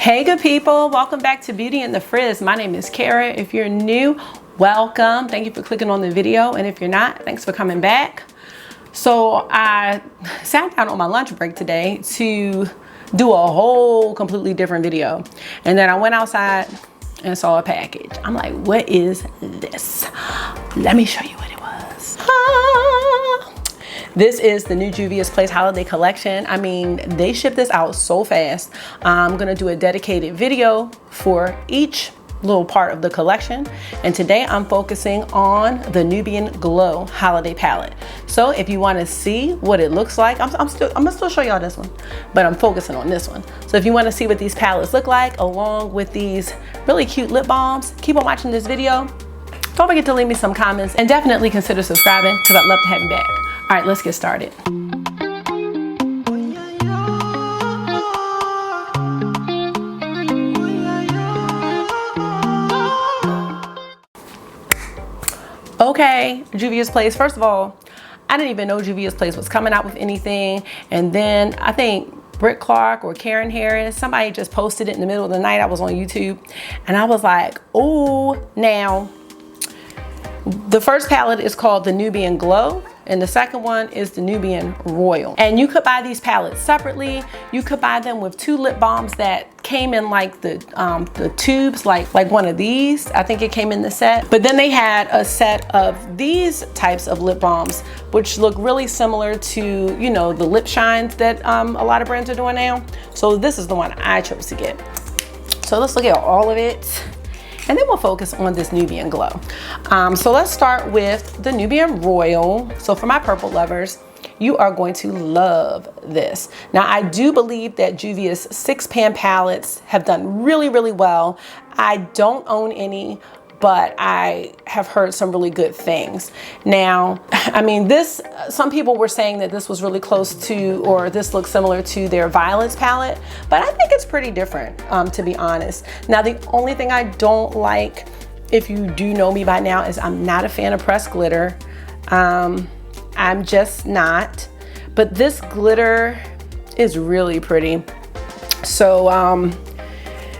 Hey good people, welcome back to Beauty and the Frizz. My name is Kara. If you're new, welcome. Thank you for clicking on the video, and if you're not, thanks for coming back. So I sat down on my lunch break today to do a whole completely different video, and then I went outside and saw a package. I'm like, what is this? Let me show you what it was. This is the new Juvia's Place holiday collection. I mean, they ship this out so fast. I'm gonna do a dedicated video for each little part of the collection. And today I'm focusing on the Nubian Glow holiday palette. So if you wanna see what it looks like, I'm gonna still show y'all this one, but I'm focusing on this one. So if you wanna see what these palettes look like, along with these really cute lip balms, keep on watching this video. Don't forget to leave me some comments and definitely consider subscribing because I'd love to have you back. All right, let's get started. Okay, Juvia's Place. First of all, I didn't even know Juvia's Place was coming out with anything. And then I think Britt Clark or Karen Harris, somebody just posted it in the middle of the night. I was on YouTube and I was like, oh, now the first palette is called the Nubian Glow, and the second one is the Nubian Royal. And you could buy these palettes separately. You could buy them with two lip balms that came in like the tubes, like one of these. I think it came in the set. But then they had a set of these types of lip balms, which look really similar to, you know, the lip shines that a lot of brands are doing now. So this is the one I chose to get. So let's look at all of it, and then we'll focus on this Nubian Glow. So let's start with the Nubian Royal. So for my purple lovers, you are going to love this. Now I do believe that Juvia's 6-pan palettes have done really, really well. I don't own any, but I have heard some really good things. Now, I mean, some people were saying that this was really close to, or this looks similar to their Violets palette, but I think it's pretty different, to be honest. Now, the only thing I don't like, if you do know me by now, is I'm not a fan of pressed glitter. I'm just not, but this glitter is really pretty. So,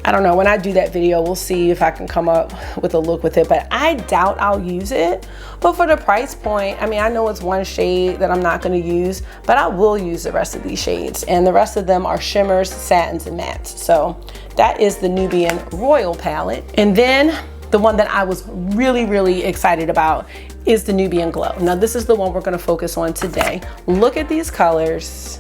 I don't know, when I do that video, we'll see if I can come up with a look with it, but I doubt I'll use it. But for the price point, I mean, I know it's one shade that I'm not gonna use, but I will use the rest of these shades. And the rest of them are shimmers, satins, and mattes. So that is the Nubian Royal palette. And then the one that I was really, really excited about is the Nubian Glow. Now this is the one we're gonna focus on today. Look at these colors.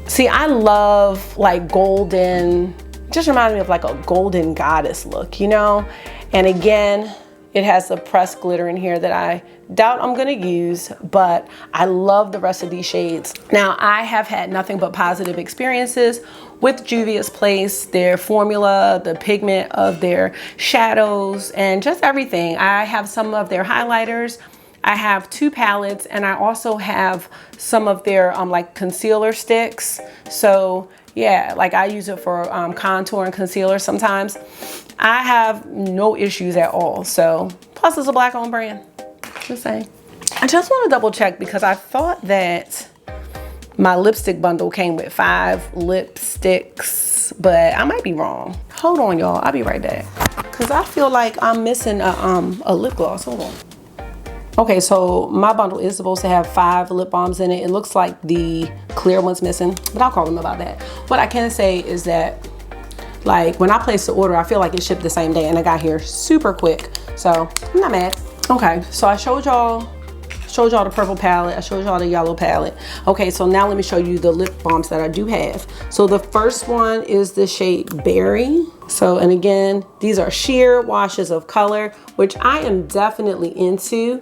See, I love like golden, just reminded me of like a golden goddess look, you know? And again, it has the pressed glitter in here that I doubt I'm gonna use, but I love the rest of these shades. Now, I have had nothing but positive experiences with Juvia's Place, their formula, the pigment of their shadows, and just everything. I have some of their highlighters. I have 2 palettes, and I also have some of their like concealer sticks. So yeah, like I use it for contour and concealer sometimes. I have no issues at all. So, plus it's a black owned brand, just saying. I just want to double check because I thought that my lipstick bundle came with 5 lipsticks, but I might be wrong. Hold on y'all, I'll be right back. Cause I feel like I'm missing a lip gloss, hold on. Okay, so my bundle is supposed to have 5 lip balms in it. It looks like the clear one's missing, but I'll call them about that. What I can say is that, like, when I placed the order, I feel like it shipped the same day and it got here super quick. So I'm not mad. Okay, so I showed y'all the purple palette. I showed y'all the yellow palette. Okay, so now let me show you the lip balms that I do have. So the first one is the shade Berry. So, and again, these are sheer washes of color, which I am definitely into.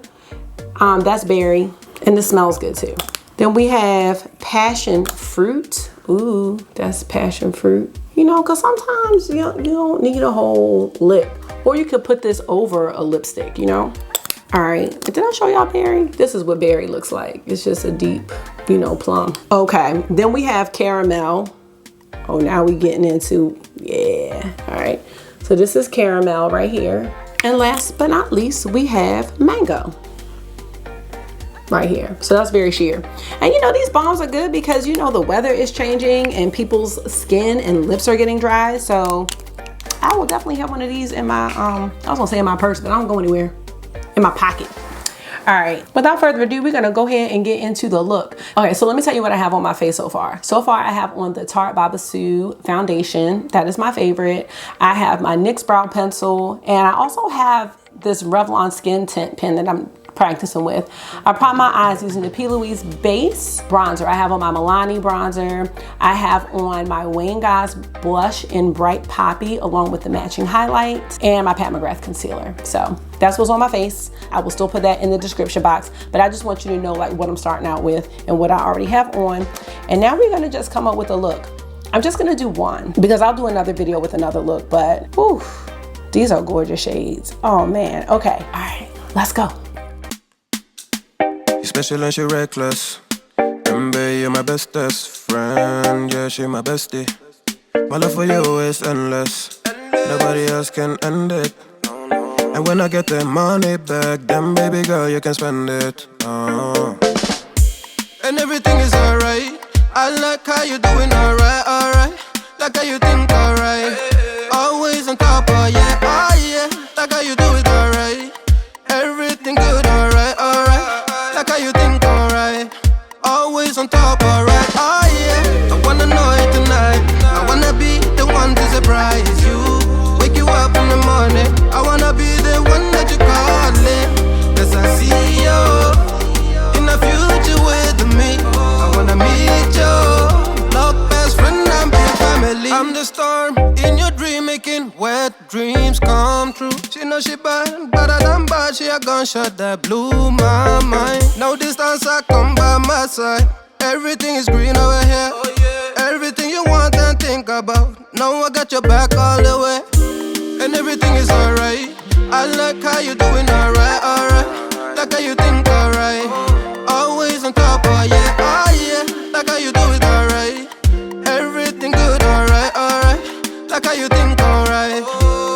That's Berry, and this smells good too. Then we have Passion Fruit. Ooh, that's Passion Fruit. You know, because sometimes you don't need a whole lip, or you could put this over a lipstick, you know? All right, did I show y'all Berry? This is what Berry looks like. It's just a deep, you know, plum. Okay, then we have Caramel. Oh, now we getting into, yeah, all right. So this is Caramel right here. And last but not least, we have Mango. right here. So that's very sheer. And you know, these balms are good because you know the weather is changing and people's skin and lips are getting dry. So I will definitely have one of these in my I was gonna say in my purse, but I don't go anywhere. In my pocket. All right, without further ado, we're gonna go ahead and get into the look. Okay, so let me tell you what I have on my face so far. So far, I have on the Tarte Babassu foundation. That is my favorite. I have my NYX brow pencil, and I also have this Revlon skin tint pen that I'm practicing with. I prime my eyes using the P.Louise Base bronzer. I have on my Milani bronzer. I have on my Goss blush in Bright Poppy along with the matching highlight and my McCrath concealer. So that's what's on my face. I will still put that in the description box, but I just want you to know like what I'm starting out with and what I already have on. And now we're gonna just come up with a look. I'm just gonna do one because I'll do another video with another look, but whew, these are gorgeous shades. Oh man, okay, all right, let's go. You special and she reckless. Remember, you're my bestest friend. Yeah, she my bestie. My love for you is endless. Nobody else can end it. And when I get the money back, then baby girl, you can spend it. And everything is alright. I like how you doing alright, alright. Like how you think alright. Always on top, oh yeah, oh yeah. Like how you do it alright. Everything good, alright, alright. Like how you think, alright. Always on top, alright, oh yeah. I wanna know it tonight. I wanna be the one to surprise you. Wake you up in the morning. I wanna be the one that you calling. Cause I see you in the future with me. I wanna meet you. Love best friend and big family. I'm the storm in your dream, making wet dreams come true. She know she bad, better than bad. She a gunshot that blew my mind. No distance, I come by my side. Everything is green over here. Everything you want and think about. No, I got your back all the way. And everything is alright. I like how you doing alright, alright. Like how you think alright. Always on top, oh yeah, oh yeah. Like how you do it alright. Everything good, alright, alright. Like how you think alright.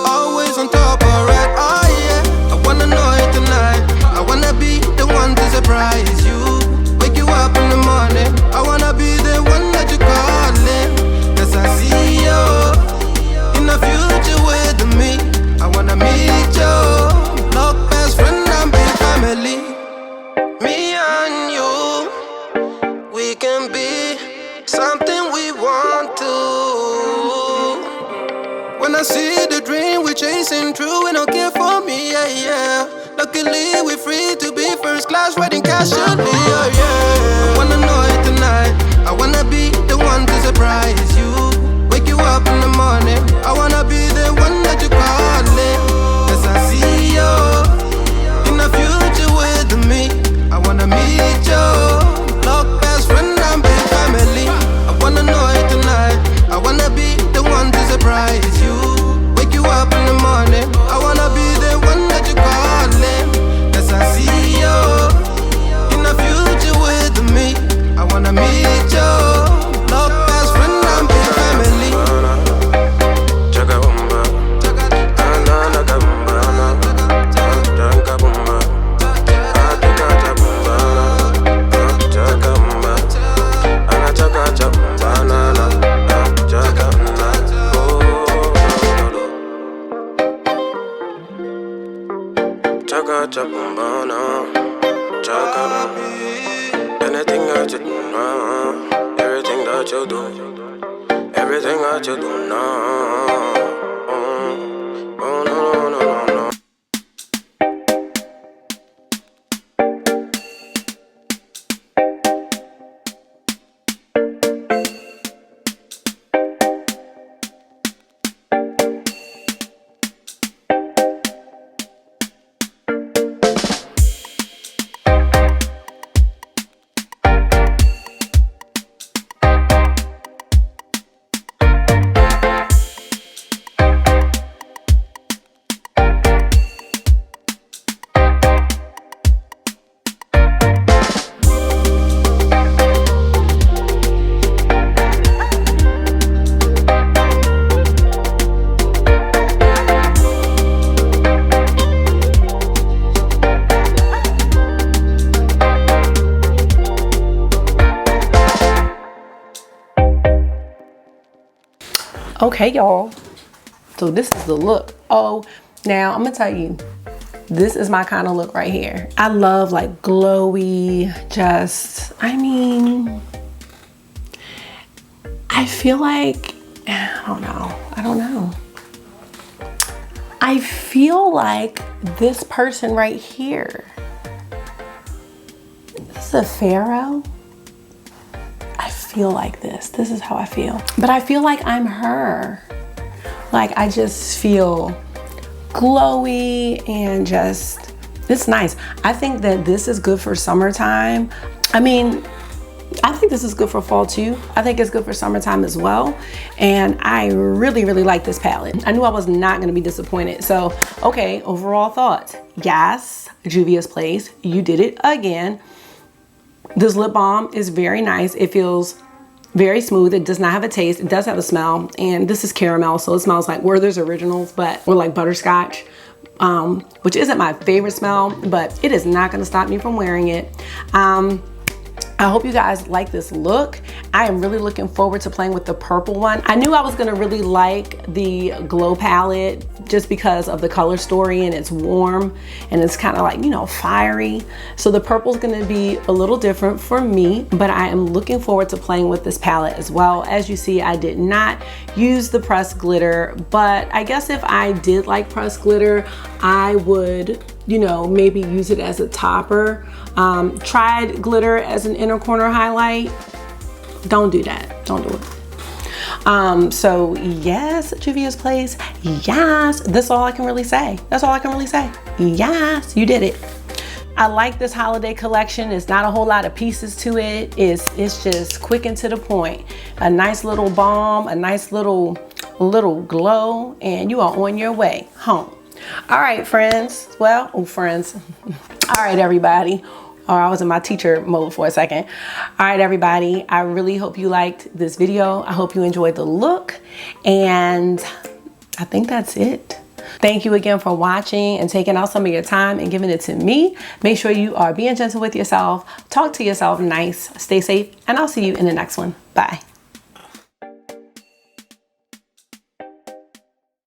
Always on top, alright, oh yeah. I wanna know it tonight. I wanna be the one to surprise you. Wake you up in the morning. I wanna be the one that you calling. Cause I see you in the future with me. I wanna meet you. Love best friend and big family. Me and you, we can be something we want to. When I see the dream we're chasing true, and don't care for me, yeah, yeah. Luckily we're free to be first class, riding casually, oh yeah. I wanna know it tonight. I wanna be the one to surprise you. Wake you up in the morning. I wanna be the one that you calling. Cause I see you in the future with me. I wanna meet you. Love best friend and big family. I wanna know it tonight. I wanna be the one to surprise you. Wake you up in the morning. I wanna be the one that you calling. Cause I see you in the future with me. I wanna meet you. Love best friend and big family. Anything that you do, everything that you do, everything that you do now. Oh, no, no, no, no, no. Okay, y'all. So this is the look. Oh, now I'm gonna tell you, this is my kind of look right here. I love like glowy, just, I mean, I feel like, I don't know. I feel like this person right here. This is a pharaoh. I feel like this. This is how I feel. But I feel like I'm her. Like I just feel glowy and just, it's nice. I think that this is good for summertime. I mean, I think this is good for fall too. I think it's good for summertime as well. And I really, really like this palette. I knew I was not gonna be disappointed. So, okay, overall thoughts. Yes, Juvia's Place, you did it again. This lip balm is very nice. It feels very smooth. It does not have a taste. It does have a smell. And this is caramel, so it smells like Werther's Originals, or like butterscotch, which isn't my favorite smell, but it is not gonna stop me from wearing it. I hope you guys like this look. I am really looking forward to playing with the purple one. I knew I was gonna really like the Glow palette just because of the color story, and it's warm and it's kind of like, you know, fiery. So the purple's gonna be a little different for me, but I am looking forward to playing with this palette as well. As you see, I did not use the pressed glitter, but I guess if I did like pressed glitter, I would, you know, maybe use it as a topper. Tried glitter as an inner corner highlight. Don't do that. Don't do it. So yes, Juvia's Place. Yes, that's all I can really say. That's all I can really say. Yes, you did it. I like this holiday collection. It's not a whole lot of pieces to it. It's just quick and to the point. A nice little balm, a nice little glow, and you are on your way home. All right, friends. Well, friends. All right, everybody. Or I was in my teacher mode for a second. All right, everybody. I really hope you liked this video. I hope you enjoyed the look. And I think that's it. Thank you again for watching and taking out some of your time and giving it to me. Make sure you are being gentle with yourself. Talk to yourself nice. Stay safe. And I'll see you in the next one. Bye.